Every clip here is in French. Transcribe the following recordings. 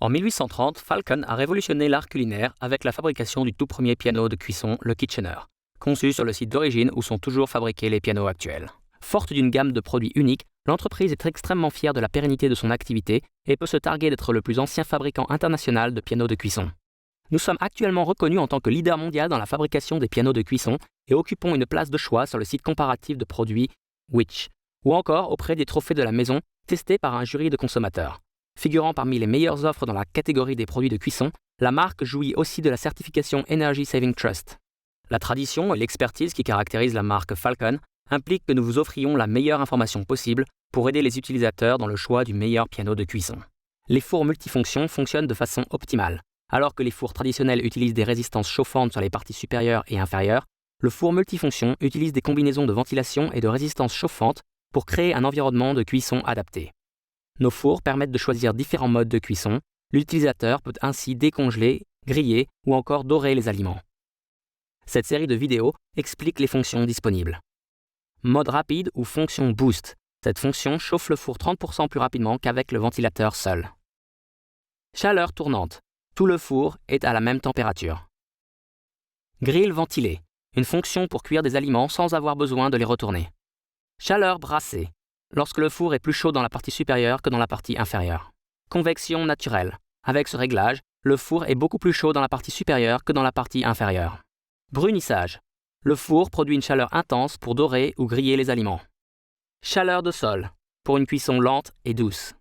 En 1830, Falcon a révolutionné l'art culinaire avec la fabrication du tout premier piano de cuisson, le Kitchener, conçu sur le site d'origine où sont toujours fabriqués les pianos actuels. Forte d'une gamme de produits uniques, l'entreprise est extrêmement fière de la pérennité de son activité et peut se targuer d'être le plus ancien fabricant international de pianos de cuisson. Nous sommes actuellement reconnus en tant que leader mondial dans la fabrication des pianos de cuisson et occupons une place de choix sur le site comparatif de produits Which, ou encore auprès des trophées de la maison testés par un jury de consommateurs. Figurant parmi les meilleures offres dans la catégorie des produits de cuisson, la marque jouit aussi de la certification Energy Saving Trust. La tradition et l'expertise qui caractérisent la marque Falcon impliquent que nous vous offrions la meilleure information possible pour aider les utilisateurs dans le choix du meilleur piano de cuisson. Les fours multifonctions fonctionnent de façon optimale. Alors que les fours traditionnels utilisent des résistances chauffantes sur les parties supérieures et inférieures, le four multifonction utilise des combinaisons de ventilation et de résistance chauffante pour créer un environnement de cuisson adapté. Nos fours permettent de choisir différents modes de cuisson. L'utilisateur peut ainsi décongeler, griller ou encore dorer les aliments. Cette série de vidéos explique les fonctions disponibles. Mode rapide ou fonction boost. Cette fonction chauffe le four 30% plus rapidement qu'avec le ventilateur seul. Chaleur tournante. Tout le four est à la même température. Grill ventilé. Une fonction pour cuire des aliments sans avoir besoin de les retourner. Chaleur brassée. Lorsque le four est plus chaud dans la partie supérieure que dans la partie inférieure. Convection naturelle. Avec ce réglage, le four est beaucoup plus chaud dans la partie supérieure que dans la partie inférieure. Brunissage. Le four produit une chaleur intense pour dorer ou griller les aliments. Chaleur de sol. Pour une cuisson lente et douce.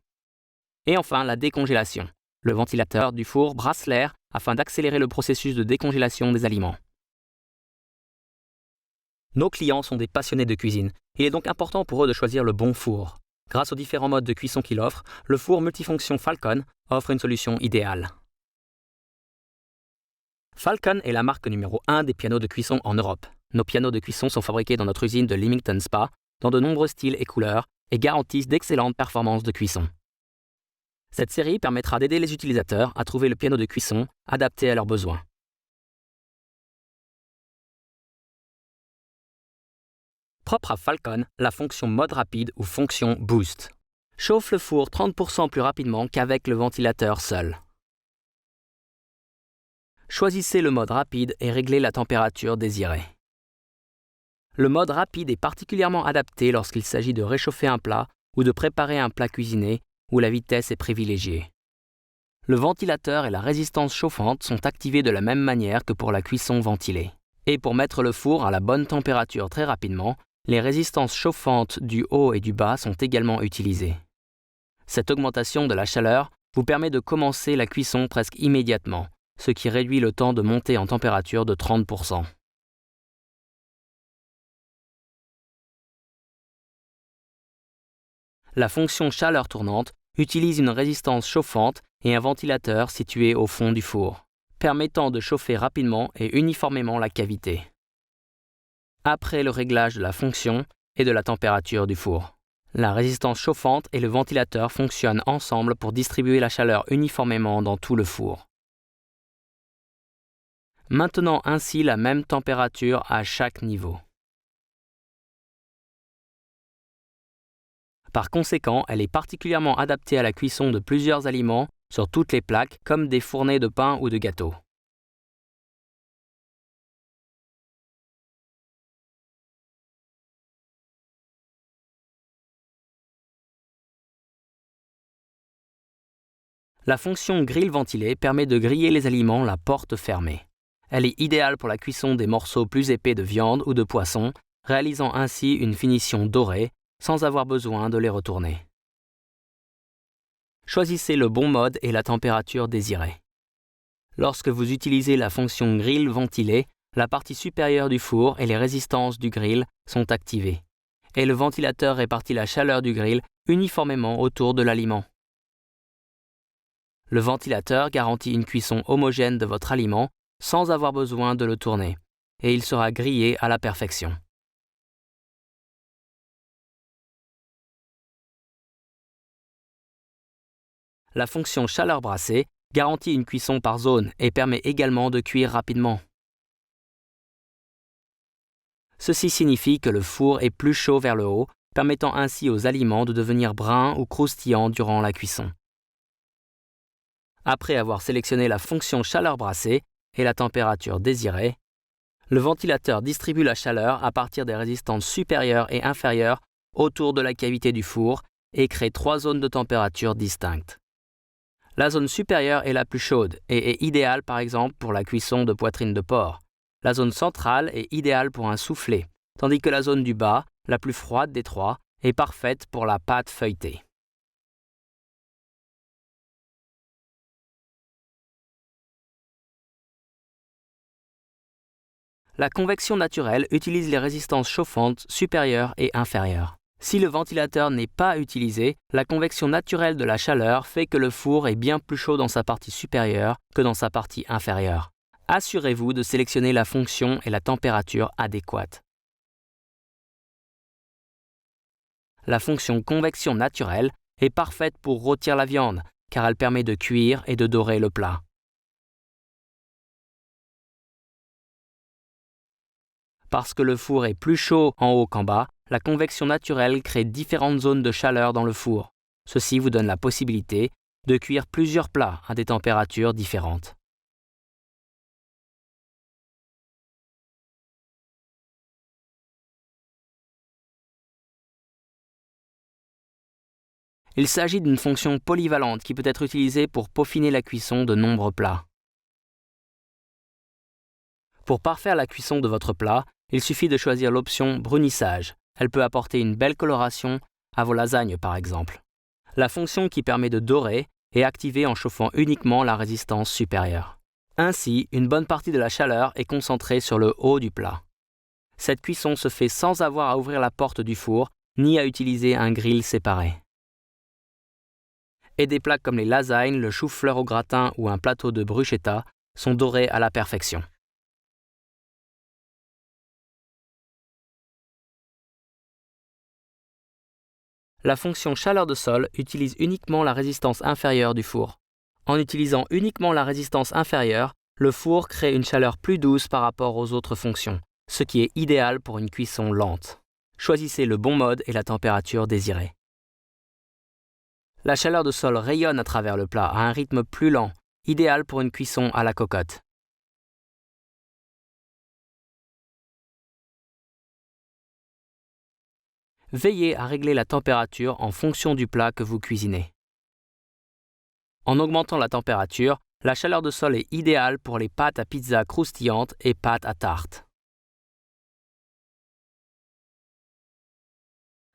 Et enfin, la décongélation. Le ventilateur du four brasse l'air afin d'accélérer le processus de décongélation des aliments. Nos clients sont des passionnés de cuisine. Il est donc important pour eux de choisir le bon four. Grâce aux différents modes de cuisson qu'il offre, le four multifonction Falcon offre une solution idéale. Falcon est la marque numéro 1 des pianos de cuisson en Europe. Nos pianos de cuisson sont fabriqués dans notre usine de Leamington Spa, dans de nombreux styles et couleurs, et garantissent d'excellentes performances de cuisson. Cette série permettra d'aider les utilisateurs à trouver le piano de cuisson adapté à leurs besoins. Propre à Falcon, la fonction mode rapide ou fonction boost chauffe le four 30% plus rapidement qu'avec le ventilateur seul. Choisissez le mode rapide et réglez la température désirée. Le mode rapide est particulièrement adapté lorsqu'il s'agit de réchauffer un plat ou de préparer un plat cuisiné où la vitesse est privilégiée. Le ventilateur et la résistance chauffante sont activés de la même manière que pour la cuisson ventilée. Et pour mettre le four à la bonne température très rapidement, les résistances chauffantes du haut et du bas sont également utilisées. Cette augmentation de la chaleur vous permet de commencer la cuisson presque immédiatement, ce qui réduit le temps de montée en température de 30%. La fonction chaleur tournante utilise une résistance chauffante et un ventilateur situé au fond du four, permettant de chauffer rapidement et uniformément la cavité. Après le réglage de la fonction et de la température du four, la résistance chauffante et le ventilateur fonctionnent ensemble pour distribuer la chaleur uniformément dans tout le four. Maintenant ainsi la même température à chaque niveau. Par conséquent, elle est particulièrement adaptée à la cuisson de plusieurs aliments sur toutes les plaques, comme des fournées de pain ou de gâteaux. La fonction grill ventilé permet de griller les aliments la porte fermée. Elle est idéale pour la cuisson des morceaux plus épais de viande ou de poisson, réalisant ainsi une finition dorée sans avoir besoin de les retourner. Choisissez le bon mode et la température désirée. Lorsque vous utilisez la fonction grill ventilé, la partie supérieure du four et les résistances du grill sont activées, et le ventilateur répartit la chaleur du grill uniformément autour de l'aliment. Le ventilateur garantit une cuisson homogène de votre aliment sans avoir besoin de le tourner, et il sera grillé à la perfection. La fonction chaleur brassée garantit une cuisson par zone et permet également de cuire rapidement. Ceci signifie que le four est plus chaud vers le haut, permettant ainsi aux aliments de devenir bruns ou croustillants durant la cuisson. Après avoir sélectionné la fonction chaleur brassée et la température désirée, le ventilateur distribue la chaleur à partir des résistances supérieures et inférieures autour de la cavité du four et crée 3 zones de température distinctes. La zone supérieure est la plus chaude et est idéale par exemple pour la cuisson de poitrine de porc. La zone centrale est idéale pour un soufflé, tandis que la zone du bas, la plus froide des trois, est parfaite pour la pâte feuilletée. La convection naturelle utilise les résistances chauffantes supérieures et inférieures. Si le ventilateur n'est pas utilisé, la convection naturelle de la chaleur fait que le four est bien plus chaud dans sa partie supérieure que dans sa partie inférieure. Assurez-vous de sélectionner la fonction et la température adéquates. La fonction convection naturelle est parfaite pour rôtir la viande, car elle permet de cuire et de dorer le plat. Parce que le four est plus chaud en haut qu'en bas, la convection naturelle crée différentes zones de chaleur dans le four. Ceci vous donne la possibilité de cuire plusieurs plats à des températures différentes. Il s'agit d'une fonction polyvalente qui peut être utilisée pour peaufiner la cuisson de nombreux plats. Pour parfaire la cuisson de votre plat, il suffit de choisir l'option brunissage. Elle peut apporter une belle coloration à vos lasagnes par exemple. La fonction qui permet de dorer est activée en chauffant uniquement la résistance supérieure. Ainsi, une bonne partie de la chaleur est concentrée sur le haut du plat. Cette cuisson se fait sans avoir à ouvrir la porte du four ni à utiliser un grill séparé. Et des plats comme les lasagnes, le chou-fleur au gratin ou un plateau de bruschetta sont dorés à la perfection. La fonction chaleur de sol utilise uniquement la résistance inférieure du four. En utilisant uniquement la résistance inférieure, le four crée une chaleur plus douce par rapport aux autres fonctions, ce qui est idéal pour une cuisson lente. Choisissez le bon mode et la température désirée. La chaleur de sol rayonne à travers le plat à un rythme plus lent, idéal pour une cuisson à la cocotte. Veillez à régler la température en fonction du plat que vous cuisinez. En augmentant la température, la chaleur de sol est idéale pour les pâtes à pizza croustillantes et pâtes à tarte.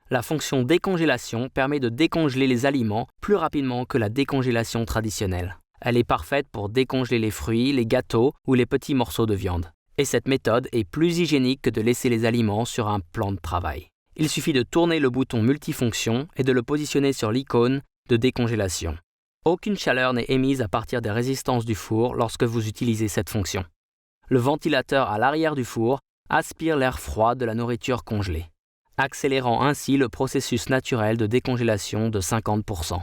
La fonction décongélation permet de décongeler les aliments plus rapidement que la décongélation traditionnelle. Elle est parfaite pour décongeler les fruits, les gâteaux ou les petits morceaux de viande. Et cette méthode est plus hygiénique que de laisser les aliments sur un plan de travail. Il suffit de tourner le bouton multifonction et de le positionner sur l'icône de décongélation. Aucune chaleur n'est émise à partir des résistances du four lorsque vous utilisez cette fonction. Le ventilateur à l'arrière du four aspire l'air froid de la nourriture congelée, accélérant ainsi le processus naturel de décongélation de 50%.